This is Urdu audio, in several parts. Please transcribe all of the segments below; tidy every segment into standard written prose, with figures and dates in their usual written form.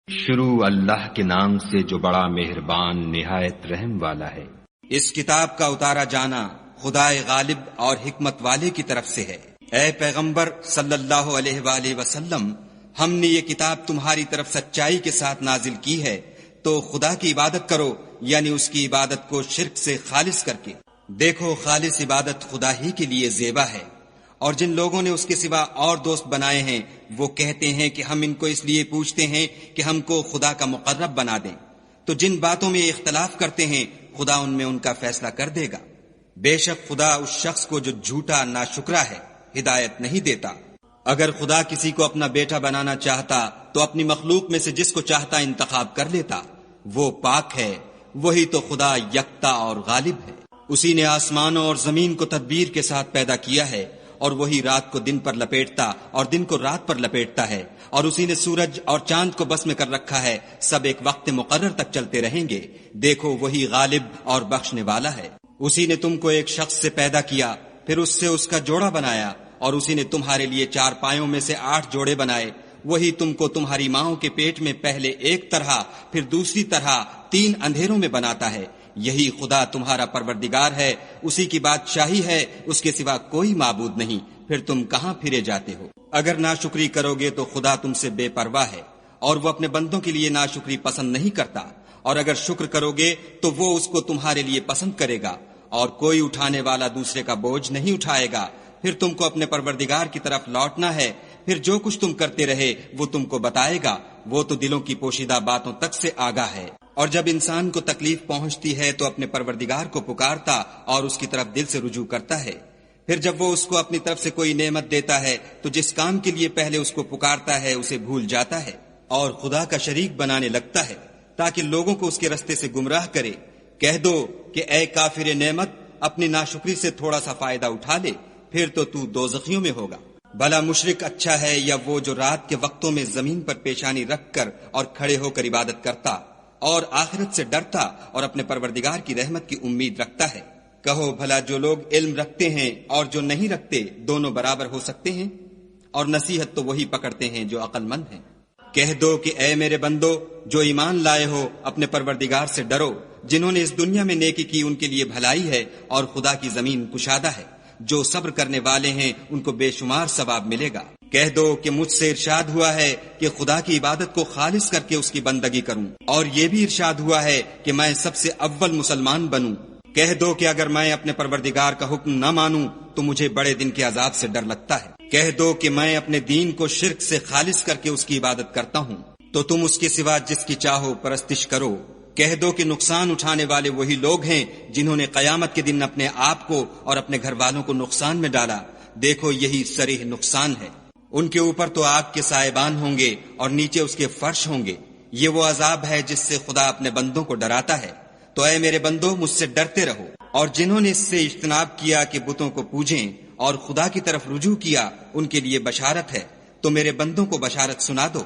شروع اللہ کے نام سے جو بڑا مہربان نہایت رحم والا ہے۔ اس کتاب کا اتارا جانا خدائے غالب اور حکمت والے کی طرف سے ہے۔ اے پیغمبر صلی اللہ علیہ وآلہ وسلم، ہم نے یہ کتاب تمہاری طرف سچائی کے ساتھ نازل کی ہے، تو خدا کی عبادت کرو، یعنی اس کی عبادت کو شرک سے خالص کر کے۔ دیکھو، خالص عبادت خدا ہی کے لیے زیبا ہے، اور جن لوگوں نے اس کے سوا اور دوست بنائے ہیں وہ کہتے ہیں کہ ہم ان کو اس لیے پوچھتے ہیں کہ ہم کو خدا کا مقرب بنا دیں، تو جن باتوں میں اختلاف کرتے ہیں خدا ان میں ان کا فیصلہ کر دے گا۔ بے شک خدا اس شخص کو جو جھوٹا ناشکرا ہے ہدایت نہیں دیتا۔ اگر خدا کسی کو اپنا بیٹا بنانا چاہتا تو اپنی مخلوق میں سے جس کو چاہتا انتخاب کر لیتا۔ وہ پاک ہے، وہی تو خدا یکتا اور غالب ہے۔ اسی نے آسمانوں اور زمین کو تدبیر کے ساتھ پیدا کیا ہے، اور وہی رات کو دن پر لپیٹتا اور دن کو رات پر لپیٹتا ہے، اور اسی نے سورج اور چاند کو بس میں کر رکھا ہے، سب ایک وقت مقرر تک چلتے رہیں گے۔ دیکھو، وہی غالب اور بخشنے والا ہے۔ اسی نے تم کو ایک شخص سے پیدا کیا، پھر اس سے اس کا جوڑا بنایا، اور اسی نے تمہارے لیے 4 پایوں میں سے 8 جوڑے بنائے۔ وہی تم کو تمہاری ماؤں کے پیٹ میں پہلے ایک طرح پھر دوسری طرح 3 اندھیروں میں بناتا ہے۔ یہی خدا تمہارا پروردگار ہے، اسی کی بادشاہی ہے، اس کے سوا کوئی معبود نہیں۔ پھر تم کہاں پھرے جاتے ہو؟ اگر ناشکری کرو گے تو خدا تم سے بے پرواہ ہے، اور وہ اپنے بندوں کے لیے ناشکری پسند نہیں کرتا، اور اگر شکر کرو گے تو وہ اس کو تمہارے لیے پسند کرے گا، اور کوئی اٹھانے والا دوسرے کا بوجھ نہیں اٹھائے گا۔ پھر تم کو اپنے پروردگار کی طرف لوٹنا ہے، پھر جو کچھ تم کرتے رہے وہ تم کو بتائے گا، وہ تو دلوں کی پوشیدہ باتوں تک سے آگاہ ہے۔ اور جب انسان کو تکلیف پہنچتی ہے تو اپنے پروردگار کو پکارتا اور اس کی طرف دل سے رجوع کرتا ہے۔ پھر جب وہ اس کو اپنی طرف سے کوئی نعمت دیتا ہے تو جس کام کے لیے پہلے اس کو پکارتا ہے اسے بھول جاتا ہے، اور خدا کا شریک بنانے لگتا ہے تاکہ لوگوں کو اس کے رستے سے گمراہ کرے۔ کہہ دو کہ اے کافر نعمت، اپنی ناشکری سے تھوڑا سا فائدہ اٹھا لے، پھر تو دوزخیوں میں ہوگا۔ بھلا مشرک اچھا ہے یا وہ جو رات کے وقتوں میں زمین پر پیشانی رکھ کر اور کھڑے ہو کر عبادت کرتا اور آخرت سے ڈرتا اور اپنے پروردگار کی رحمت کی امید رکھتا ہے؟ کہو بھلا جو لوگ علم رکھتے ہیں اور جو نہیں رکھتے دونوں برابر ہو سکتے ہیں؟ اور نصیحت تو وہی پکڑتے ہیں جو عقل مند ہیں۔ کہہ دو کہ اے میرے بندو جو ایمان لائے ہو، اپنے پروردگار سے ڈرو۔ جنہوں نے اس دنیا میں نیکی کی ان کے لیے بھلائی ہے، اور خدا کی زمین کشادہ ہے۔ جو صبر کرنے والے ہیں ان کو بے شمار ثواب ملے گا۔ کہہ دو کہ مجھ سے ارشاد ہوا ہے کہ خدا کی عبادت کو خالص کر کے اس کی بندگی کروں، اور یہ بھی ارشاد ہوا ہے کہ میں سب سے اول مسلمان بنوں۔ کہہ دو کہ اگر میں اپنے پروردگار کا حکم نہ مانوں تو مجھے بڑے دن کے عذاب سے ڈر لگتا ہے۔ کہہ دو کہ میں اپنے دین کو شرک سے خالص کر کے اس کی عبادت کرتا ہوں، تو تم اس کے سوا جس کی چاہو پرستش کرو۔ کہہ دو کہ نقصان اٹھانے والے وہی لوگ ہیں جنہوں نے قیامت کے دن اپنے آپ کو اور اپنے گھر والوں کو نقصان میں ڈالا۔ دیکھو، یہی صریح نقصان ہے۔ ان کے اوپر تو آگ کے سائبان ہوں گے اور نیچے اس کے فرش ہوں گے۔ یہ وہ عذاب ہے جس سے خدا اپنے بندوں کو ڈراتا ہے۔ تو اے میرے بندو، مجھ سے ڈرتے رہو، اور جنہوں نے اس سے اجتناب کیا کہ بتوں کو پوجیں اور خدا کی طرف رجوع کیا ان کے لیے بشارت ہے۔ تو میرے بندوں کو بشارت سنا دو۔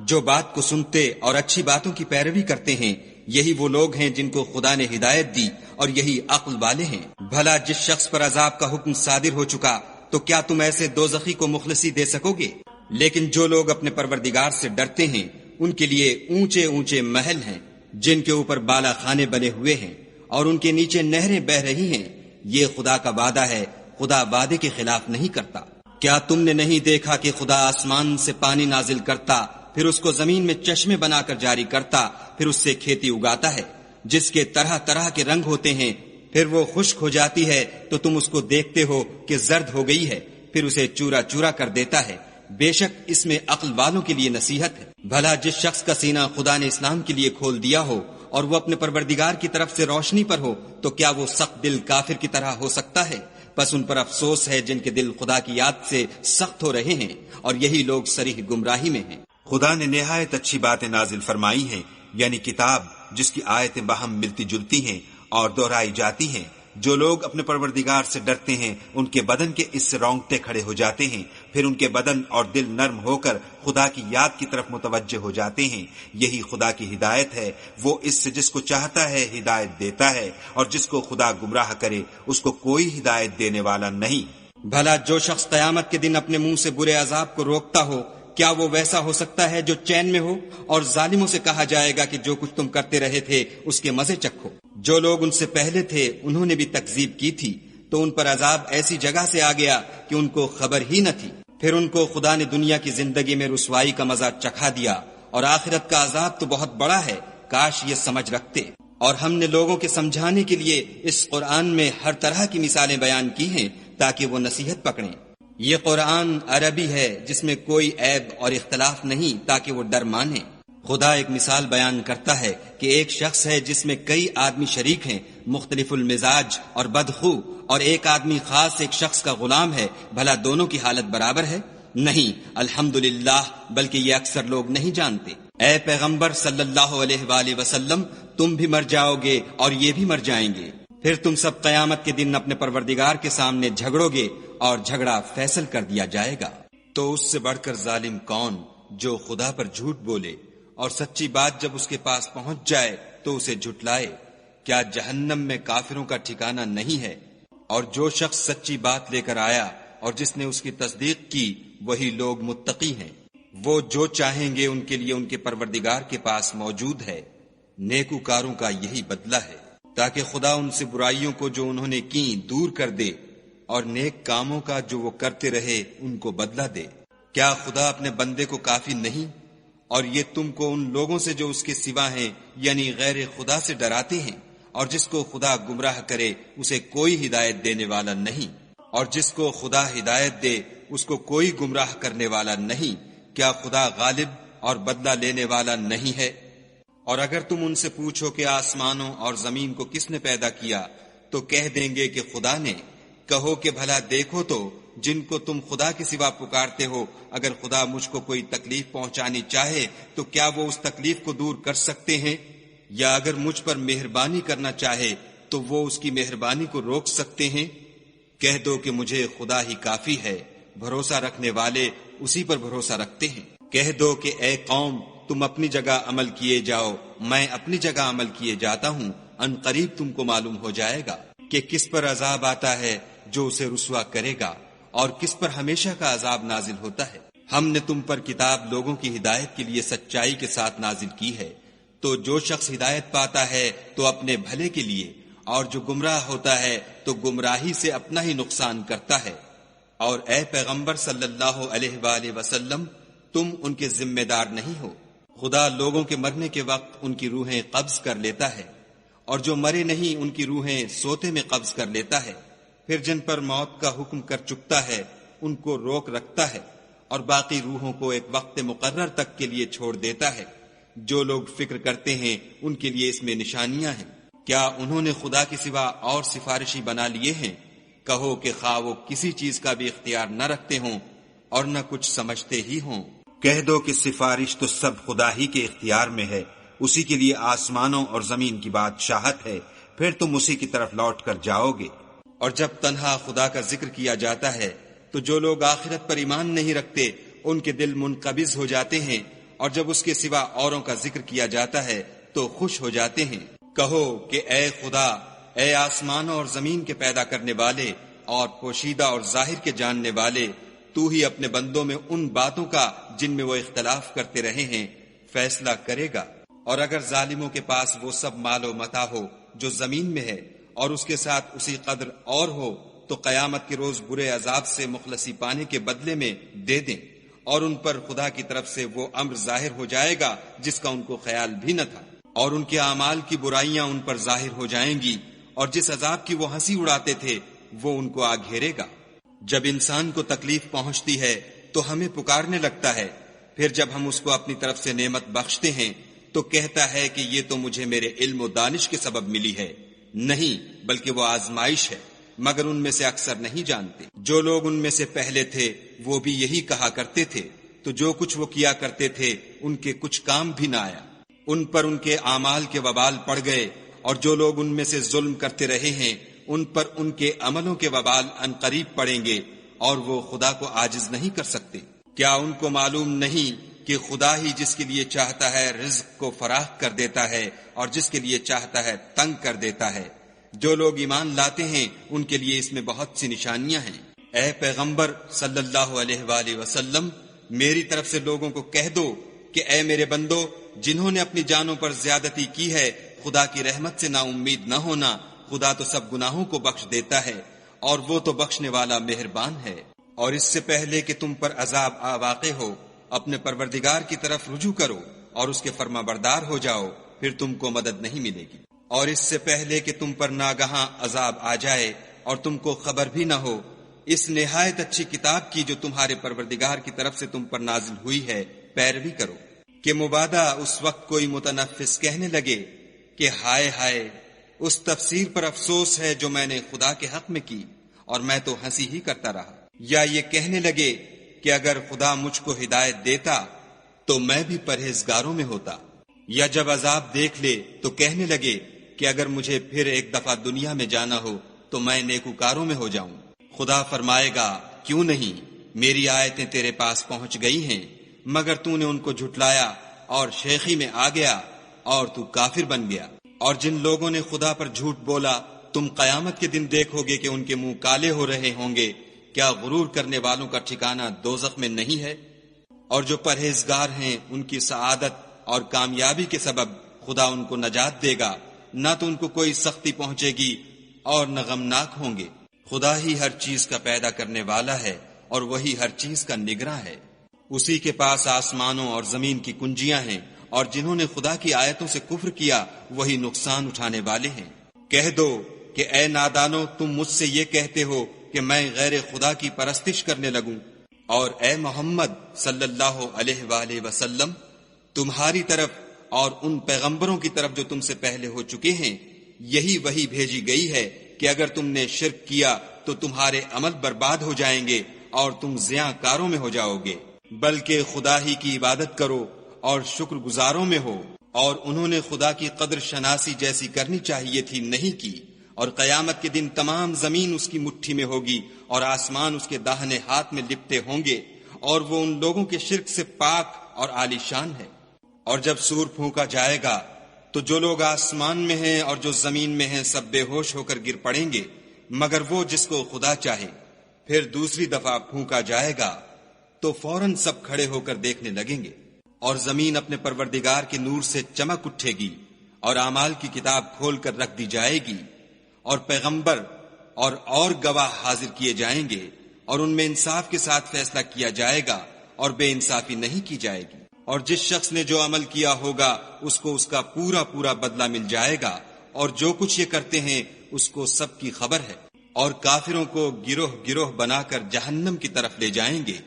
جو بات کو سنتے اور اچھی باتوں کی پیروی کرتے ہیں یہی وہ لوگ ہیں جن کو خدا نے ہدایت دی، اور یہی عقل والے ہیں۔ بھلا جس شخص پر عذاب کا حکم صادر ہو چکا تو کیا تم ایسے دوزخی کو مخلصی دے سکو گے؟ لیکن جو لوگ اپنے پروردگار سے ڈرتے ہیں ان کے لیے اونچے اونچے محل ہیں جن کے اوپر بالا خانے بنے ہوئے ہیں، اور ان کے نیچے نہریں بہ رہی ہیں۔ یہ خدا کا وعدہ ہے، خدا وعدے کے خلاف نہیں کرتا۔ کیا تم نے نہیں دیکھا کہ خدا آسمان سے پانی نازل کرتا، پھر اس کو زمین میں چشمے بنا کر جاری کرتا، پھر اس سے کھیتی اگاتا ہے جس کے طرح طرح کے رنگ ہوتے ہیں، پھر وہ خشک ہو جاتی ہے تو تم اس کو دیکھتے ہو کہ زرد ہو گئی ہے، پھر اسے چورا چورا کر دیتا ہے۔ بے شک اس میں عقل والوں کے لیے نصیحت ہے۔ بھلا جس شخص کا سینہ خدا نے اسلام کے لیے کھول دیا ہو اور وہ اپنے پروردگار کی طرف سے روشنی پر ہو تو کیا وہ سخت دل کافر کی طرح ہو سکتا ہے؟ بس ان پر افسوس ہے جن کے دل خدا کی یاد سے سخت ہو رہے ہیں، اور یہی لوگ صریح گمراہی میں ہیں۔ خدا نے نہایت اچھی باتیں نازل فرمائی ہیں، یعنی کتاب جس کی آیتیں باہم ملتی جلتی ہیں اور دہرائی جاتی ہیں۔ جو لوگ اپنے پروردگار سے ڈرتے ہیں ان کے بدن کے اس سے رونگٹے کھڑے ہو جاتے ہیں، پھر ان کے بدن اور دل نرم ہو کر خدا کی یاد کی طرف متوجہ ہو جاتے ہیں۔ یہی خدا کی ہدایت ہے، وہ اس سے جس کو چاہتا ہے ہدایت دیتا ہے، اور جس کو خدا گمراہ کرے اس کو کوئی ہدایت دینے والا نہیں۔ بھلا جو شخص قیامت کے دن اپنے منہ سے برے عذاب کو روکتا ہو کیا وہ ویسا ہو سکتا ہے جو چین میں ہو؟ اور ظالموں سے کہا جائے گا کہ جو کچھ تم کرتے رہے تھے اس کے مزے چکھو۔ جو لوگ ان سے پہلے تھے انہوں نے بھی تکذیب کی تھی، تو ان پر عذاب ایسی جگہ سے آ گیا کہ ان کو خبر ہی نہ تھی۔ پھر ان کو خدا نے دنیا کی زندگی میں رسوائی کا مزہ چکھا دیا، اور آخرت کا عذاب تو بہت بڑا ہے، کاش یہ سمجھ رکھتے۔ اور ہم نے لوگوں کے سمجھانے کے لیے اس قرآن میں ہر طرح کی مثالیں بیان کی ہیں تاکہ وہ نصیحت پکڑیں۔ یہ قرآن عربی ہے جس میں کوئی عیب اور اختلاف نہیں تاکہ وہ ڈر مانے۔ خدا ایک مثال بیان کرتا ہے کہ ایک شخص ہے جس میں کئی آدمی شریک ہیں، مختلف المزاج اور بدخو، اور ایک آدمی خاص ایک شخص کا غلام ہے، بھلا دونوں کی حالت برابر ہے؟ نہیں، الحمدللہ، بلکہ یہ اکثر لوگ نہیں جانتے۔ اے پیغمبر صلی اللہ علیہ وآلہ وسلم، تم بھی مر جاؤ گے اور یہ بھی مر جائیں گے، پھر تم سب قیامت کے دن اپنے پروردگار کے سامنے جھگڑو گے اور جھگڑا فیصل کر دیا جائے گا۔ تو اس سے بڑھ کر ظالم کون جو خدا پر جھوٹ بولے اور سچی بات جب اس کے پاس پہنچ جائے تو اسے جھٹلائے؟ کیا جہنم میں کافروں کا ٹھکانہ نہیں ہے؟ اور جو شخص سچی بات لے کر آیا اور جس نے اس کی تصدیق کی وہی لوگ متقی ہیں، وہ جو چاہیں گے ان کے لیے ان کے پروردگار کے پاس موجود ہے۔ نیکوکاروں کا یہی بدلہ ہے، تاکہ خدا ان سے برائیوں کو جو انہوں نے کی دور کر دے اور نیک کاموں کا جو وہ کرتے رہے ان کو بدلہ دے۔ کیا خدا اپنے بندے کو کافی نہیں؟ اور یہ تم کو ان لوگوں سے جو اس کے سوا ہیں یعنی غیر خدا سے ڈراتے ہیں، اور جس کو خدا گمراہ کرے اسے کوئی ہدایت دینے والا نہیں، اور جس کو خدا ہدایت دے اس کو کوئی گمراہ کرنے والا نہیں۔ کیا خدا غالب اور بدلہ لینے والا نہیں ہے؟ اور اگر تم ان سے پوچھو کہ آسمانوں اور زمین کو کس نے پیدا کیا تو کہہ دیں گے کہ خدا نے۔ کہو کہ بھلا دیکھو تو جن کو تم خدا کے سوا پکارتے ہو، اگر خدا مجھ کو کوئی تکلیف پہنچانی چاہے تو کیا وہ اس تکلیف کو دور کر سکتے ہیں؟ یا اگر مجھ پر مہربانی کرنا چاہے تو وہ اس کی مہربانی کو روک سکتے ہیں؟ کہہ دو کہ مجھے خدا ہی کافی ہے، بھروسہ رکھنے والے اسی پر بھروسہ رکھتے ہیں۔ کہہ دو کہ اے قوم، تم اپنی جگہ عمل کیے جاؤ، میں اپنی جگہ عمل کیے جاتا ہوں، ان قریب تم کو معلوم ہو جائے گا کہ کس پر عذاب آتا ہے جو اسے رسوا کرے گا، اور کس پر ہمیشہ کا عذاب نازل ہوتا ہے۔ ہم نے تم پر کتاب لوگوں کی ہدایت کے لیے سچائی کے ساتھ نازل کی ہے، تو جو شخص ہدایت پاتا ہے تو اپنے بھلے کے لیے، اور جو گمراہ ہوتا ہے تو گمراہی سے اپنا ہی نقصان کرتا ہے۔ اور اے پیغمبر صلی اللہ علیہ وآلہ وسلم، تم ان کے ذمہ دار نہیں ہو۔ خدا لوگوں کے مرنے کے وقت ان کی روحیں قبض کر لیتا ہے، اور جو مرے نہیں ان کی روحیں سوتے میں قبض کر لیتا ہے، پھر جن پر موت کا حکم کر چکتا ہے ان کو روک رکھتا ہے، اور باقی روحوں کو ایک وقت مقرر تک کے لیے چھوڑ دیتا ہے۔ جو لوگ فکر کرتے ہیں ان کے لیے اس میں نشانیاں ہیں۔ کیا انہوں نے خدا کے سوا اور سفارشی بنا لیے ہیں؟ کہو کہ خواہ وہ کسی چیز کا بھی اختیار نہ رکھتے ہوں اور نہ کچھ سمجھتے ہی ہوں۔ کہہ دو کہ سفارش تو سب خدا ہی کے اختیار میں ہے، اسی کے لیے آسمانوں اور زمین کی بادشاہت ہے، پھر تم اسی کی طرف لوٹ کر جاؤ گے۔ اور جب تنہا خدا کا ذکر کیا جاتا ہے تو جو لوگ آخرت پر ایمان نہیں رکھتے ان کے دل منقبض ہو جاتے ہیں، اور جب اس کے سوا اوروں کا ذکر کیا جاتا ہے تو خوش ہو جاتے ہیں۔ کہو کہ اے خدا، اے آسمانوں اور زمین کے پیدا کرنے والے اور پوشیدہ اور ظاہر کے جاننے والے، تو ہی اپنے بندوں میں ان باتوں کا جن میں وہ اختلاف کرتے رہے ہیں فیصلہ کرے گا۔ اور اگر ظالموں کے پاس وہ سب مال و متاع ہو جو زمین میں ہے اور اس کے ساتھ اسی قدر اور ہو تو قیامت کے روز برے عذاب سے مخلصی پانے کے بدلے میں دے دیں، اور ان پر خدا کی طرف سے وہ امر ظاہر ہو جائے گا جس کا ان کو خیال بھی نہ تھا، اور ان کے اعمال کی برائیاں ان پر ظاہر ہو جائیں گی، اور جس عذاب کی وہ ہنسی اڑاتے تھے وہ ان کو آ گھیرے گا۔ جب انسان کو تکلیف پہنچتی ہے تو ہمیں پکارنے لگتا ہے، پھر جب ہم اس کو اپنی طرف سے نعمت بخشتے ہیں تو کہتا ہے کہ یہ تو مجھے میرے علم و دانش کے سبب ملی ہے۔ نہیں، بلکہ وہ آزمائش ہے، مگر ان میں سے اکثر نہیں جانتے۔ جو لوگ ان میں سے پہلے تھے وہ بھی یہی کہا کرتے تھے، تو جو کچھ وہ کیا کرتے تھے ان کے کچھ کام بھی نہ آیا، ان پر ان کے اعمال کے وبال پڑ گئے، اور جو لوگ ان میں سے ظلم کرتے رہے ہیں ان پر ان کے عملوں کے وبال ان قریب پڑیں گے، اور وہ خدا کو عاجز نہیں کر سکتے۔ کیا ان کو معلوم نہیں کہ خدا ہی جس کے لیے چاہتا ہے رزق کو فراخ کر دیتا ہے اور جس کے لیے چاہتا ہے تنگ کر دیتا ہے؟ جو لوگ ایمان لاتے ہیں ان کے لیے اس میں بہت سی نشانیاں ہیں۔ اے پیغمبر صلی اللہ علیہ وآلہ وسلم، میری طرف سے لوگوں کو کہہ دو کہ اے میرے بندو، جنہوں نے اپنی جانوں پر زیادتی کی ہے، خدا کی رحمت سے نا امید نہ ہونا، خدا تو سب گناہوں کو بخش دیتا ہے اور وہ تو بخشنے والا مہربان ہے۔ اور اس سے پہلے کہ تم پر عذاب واقع ہو، اپنے پروردگار کی طرف رجوع کرو اور اس کے فرما بردار ہو جاؤ، پھر تم کو مدد نہیں ملے گی۔ اور اس سے پہلے کہ تم پر ناگہاں عذاب آ جائے اور تم کو خبر بھی نہ ہو، اس نہایت اچھی کتاب کی جو تمہارے پروردگار کی طرف سے تم پر نازل ہوئی ہے پیروی کرو، کہ مبادا اس وقت کوئی متنفس کہنے لگے کہ ہائے ہائے، اس تفسیر پر افسوس ہے جو میں نے خدا کے حق میں کی اور میں تو ہنسی ہی کرتا رہا، یا یہ کہنے لگے کہ اگر خدا مجھ کو ہدایت دیتا تو میں بھی پرہیزگاروں میں ہوتا، یا جب عذاب دیکھ لے تو کہنے لگے کہ اگر مجھے پھر ایک دفعہ دنیا میں جانا ہو تو میں نیکوکاروں میں ہو جاؤں۔ خدا فرمائے گا، کیوں نہیں، میری آیتیں تیرے پاس پہنچ گئی ہیں، مگر تو نے ان کو جھٹلایا اور شیخی میں آ گیا اور تو کافر بن گیا۔ اور جن لوگوں نے خدا پر جھوٹ بولا، تم قیامت کے دن دیکھو گے کہ ان کے منہ کالے ہو رہے ہوں گے، کیا غرور کرنے والوں کا ٹھکانہ دوزخ میں نہیں ہے؟ اور جو پرہیزگار ہیں ان کی سعادت اور کامیابی کے سبب خدا ان کو نجات دے گا، نہ تو ان کو کوئی سختی پہنچے گی اور نہ غمناک ہوں گے۔ خدا ہی ہر چیز کا پیدا کرنے والا ہے اور وہی ہر چیز کا نگراں ہے۔ اسی کے پاس آسمانوں اور زمین کی کنجیاں ہیں، اور جنہوں نے خدا کی آیتوں سے کفر کیا وہی نقصان اٹھانے والے ہیں۔ کہہ دو کہ اے نادانو، تم مجھ سے یہ کہتے ہو کہ میں غیر خدا کی پرستش کرنے لگوں، اور اے محمد صلی اللہ علیہ وآلہ وسلم، تمہاری طرف اور ان پیغمبروں کی طرف جو تم سے پہلے ہو چکے ہیں یہی وحی بھیجی گئی ہے کہ اگر تم نے شرک کیا تو تمہارے عمل برباد ہو جائیں گے اور تم زیاں کاروں میں ہو جاؤ گے، بلکہ خدا ہی کی عبادت کرو اور شکر گزاروں میں ہو۔ اور انہوں نے خدا کی قدر شناسی جیسی کرنی چاہیے تھی، نہیں کی، اور قیامت کے دن تمام زمین اس کی مٹھی میں ہوگی اور آسمان اس کے داہنے ہاتھ میں لپٹے ہوں گے، اور وہ ان لوگوں کے شرک سے پاک اور عالی شان ہے۔ اور جب سور پھونکا جائے گا تو جو لوگ آسمان میں ہیں اور جو زمین میں ہیں سب بے ہوش ہو کر گر پڑیں گے، مگر وہ جس کو خدا چاہے۔ پھر دوسری دفعہ پھونکا جائے گا تو فوراً سب کھڑے ہو کر دیکھنے لگیں گے، اور زمین اپنے پروردگار کے نور سے چمک اٹھے گی اور اعمال کی کتاب کھول کر رکھ دی جائے گی، اور پیغمبر اور گواہ حاضر کیے جائیں گے، اور ان میں انصاف کے ساتھ فیصلہ کیا جائے گا اور بے انصافی نہیں کی جائے گی۔ اور جس شخص نے جو عمل کیا ہوگا اس کو اس کا پورا پورا بدلہ مل جائے گا، اور جو کچھ یہ کرتے ہیں اس کو سب کی خبر ہے۔ اور کافروں کو گروہ گروہ بنا کر جہنم کی طرف لے جائیں گے،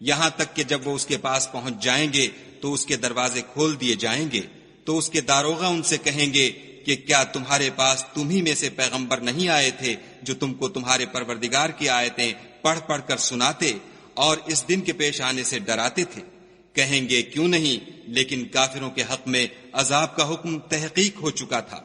یہاں تک کہ جب وہ اس کے پاس پہنچ جائیں گے تو اس کے دروازے کھول دیے جائیں گے، تو اس کے داروغہ ان سے کہیں گے کہ کیا تمہارے پاس تم ہی میں سے پیغمبر نہیں آئے تھے جو تم کو تمہارے پروردگار کی آیتیں پڑھ پڑھ کر سناتے اور اس دن کے پیش آنے سے ڈراتے تھے؟ کہیں گے کیوں نہیں، لیکن کافروں کے حق میں عذاب کا حکم تحقیق ہو چکا تھا۔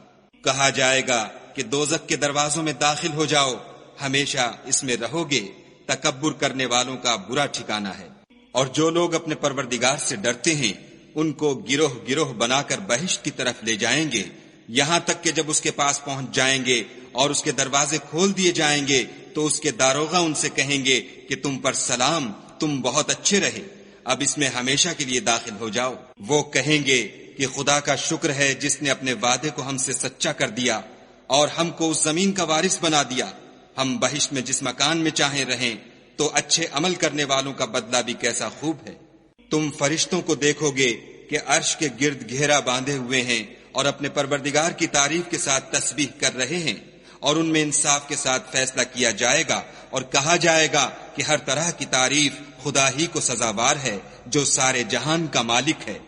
کہا جائے گا کہ دوزخ کے دروازوں میں داخل ہو جاؤ، ہمیشہ اس میں رہو گے، تکبر کرنے والوں کا برا ٹھکانہ ہے۔ اور جو لوگ اپنے پروردگار سے ڈرتے ہیں ان کو گروہ گروہ بنا کر بہشت کی طرف لے جائیں گے، یہاں تک کہ جب اس کے پاس پہنچ جائیں گے اور اس کے دروازے کھول دیے جائیں گے تو اس کے داروغہ ان سے کہیں گے کہ تم پر سلام، تم بہت اچھے رہے، اب اس میں ہمیشہ کے لیے داخل ہو جاؤ۔ وہ کہیں گے کہ خدا کا شکر ہے جس نے اپنے وعدے کو ہم سے سچا کر دیا اور ہم کو اس زمین کا وارث بنا دیا، ہم بہشت میں جس مکان میں چاہیں رہیں، تو اچھے عمل کرنے والوں کا بدلہ بھی کیسا خوب ہے۔ تم فرشتوں کو دیکھو گے کہ عرش کے گرد گھیرا باندھے ہوئے ہیں اور اپنے پروردگار کی تعریف کے ساتھ تسبیح کر رہے ہیں، اور ان میں انصاف کے ساتھ فیصلہ کیا جائے گا اور کہا جائے گا کہ ہر طرح کی تعریف خدا ہی کو سزاوار ہے جو سارے جہان کا مالک ہے۔